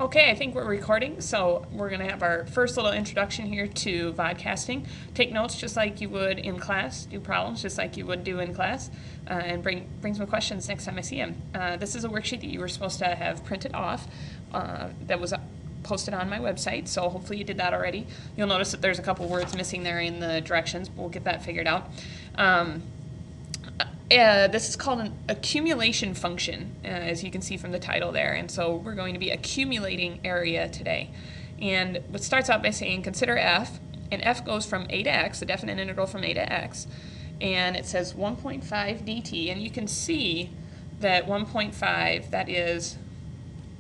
Okay, I think we're recording, so we're going to have our first little introduction here to vodcasting. Take notes just like you would in class, do problems just like you would do in class, and bring some questions next time I see them. This is a worksheet that you were supposed to have printed off that was posted on my website, so hopefully you did that already. You'll notice that there's a couple words missing there in the directions, but we'll get that figured out. This is called an accumulation function, as you can see from the title there, and so we're going to be accumulating area today. And it starts out by saying consider f, and f goes from a to x, a definite integral from a to x, and it says 1.5 dt, and you can see that 1.5, that is,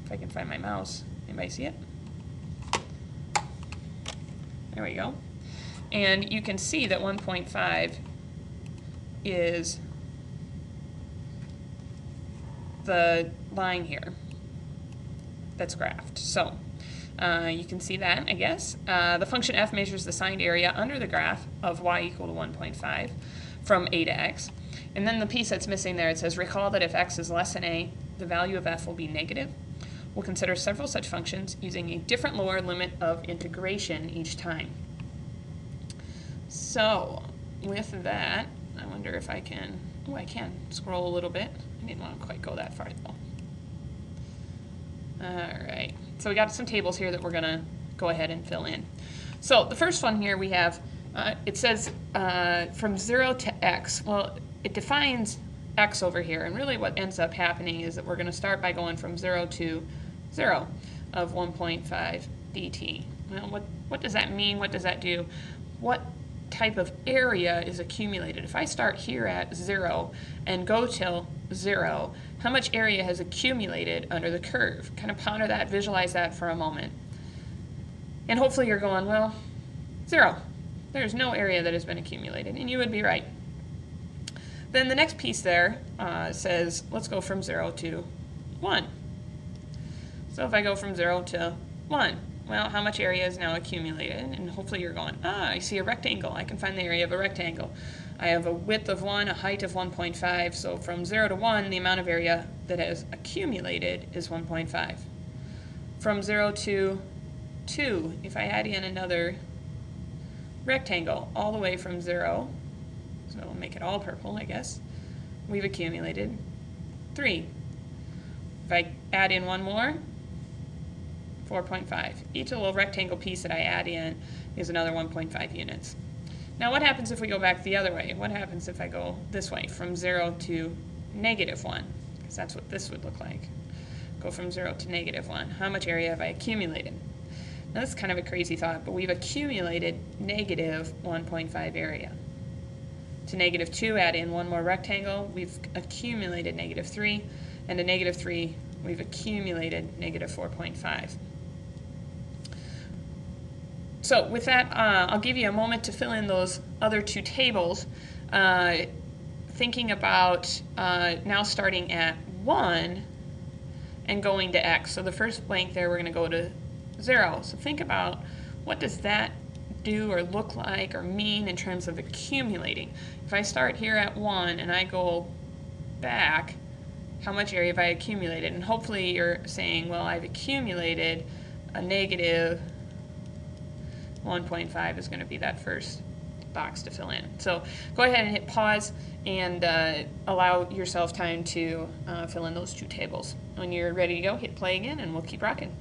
if I can find my mouse, anybody see it? There we go. And you can see that 1.5 is the line here that's graphed. So you can see that, I guess. The function f measures the signed area under the graph of y equal to 1.5 from a to x. And then the piece that's missing there, it says, recall that if x is less than a, the value of f will be negative. We'll consider several such functions using a different lower limit of integration each time. So with that, I wonder if I can, oh, I can scroll a little bit. I didn't want to quite go that far though. Alright, so we got some tables here that we're going to go ahead and fill in. So the first one here we have, it says from 0 to x. Well, it defines x over here, and really what ends up happening is that we're going to start by going from 0 to 0 of 1.5 dt. Well, what does that mean? What does that do? What type of area is accumulated? If I start here at 0 and go till 0, how much area has accumulated under the curve? Kind of ponder that, visualize that for a moment. And hopefully you're going, well, 0. There's no area that has been accumulated, and you would be right. Then the next piece there says, let's go from 0 to 1. So if I go from 0 to 1, well, how much area is now accumulated? And hopefully you're going, I see a rectangle. I can find the area of a rectangle. I have a width of 1, a height of 1.5. So from 0 to 1, the amount of area that has accumulated is 1.5. From 0 to 2, if I add in another rectangle all the way from 0, so we'll make it all purple, I guess, we've accumulated 3. If I add in one more, 4.5. Each little rectangle piece that I add in is another 1.5 units. Now what happens if we go back the other way? What happens if I go this way, from 0 to -1? Because that's what this would look like. Go from 0 to -1. How much area have I accumulated? Now this is kind of a crazy thought, but we've accumulated negative 1.5 area. To -2, add in one more rectangle, we've accumulated -3, and to -3, we've accumulated -4.5. So with that, I'll give you a moment to fill in those other two tables, thinking about now starting at 1 and going to x. So the first blank there, we're going to go to 0. So think about, what does that do or look like or mean in terms of accumulating? If I start here at 1 and I go back, how much area have I accumulated? And hopefully you're saying, well, I've accumulated a negative 1.5 is going to be that first box to fill in. So go ahead and hit pause and allow yourself time to fill in those two tables. When you're ready to go, hit play again and we'll keep rocking.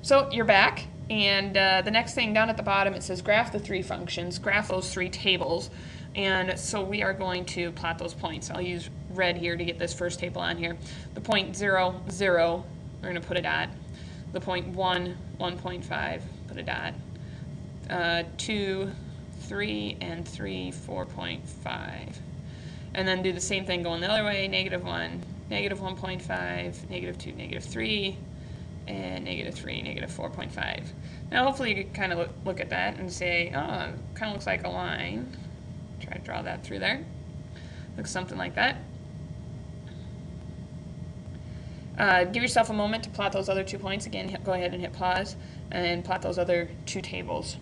So you're back, and the next thing down at the bottom, it says graph the 3 functions, graph those 3 tables. And so we are going to plot those points. I'll use red here to get this first table on here. The point 0, 0, we're going to put a dot. The point 1, 1.5, put a dot. 2, 3, and 3, 4.5. And then do the same thing going the other way, -1, -1.5, -2, -3, and -3, -4.5. Now hopefully you can kind of look at that and say, oh, it kind of looks like a line. Try to draw that through there. Looks something like that. Give yourself a moment to plot those other 2 points. Again, go ahead and hit pause and plot those other 2 tables.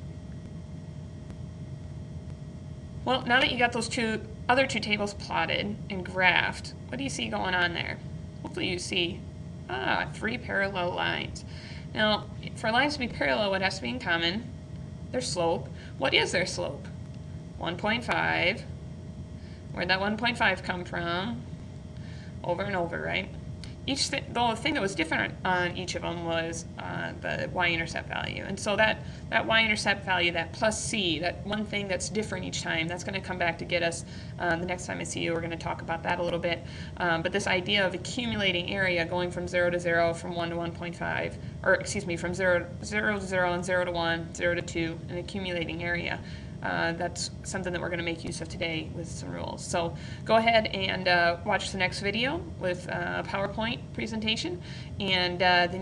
Well, now that you got those other two tables plotted and graphed, what do you see going on there? Hopefully you see 3 parallel lines. Now, for lines to be parallel, what has to be in common? Their slope. What is their slope? 1.5. Where'd that 1.5 come from? Over and over, right? The thing that was different on each of them was the y-intercept value. And so that y-intercept value, that plus c, that one thing that's different each time, that's going to come back to get us the next time I see you. We're going to talk about that a little bit. But this idea of accumulating area going from 0 to 0, from 1 to 1.5, or excuse me, from 0 to 0 and 0 to 1, 0 to 2, an accumulating area. That's something that we're going to make use of today with some rules. So go ahead and watch the next video with a PowerPoint presentation, and then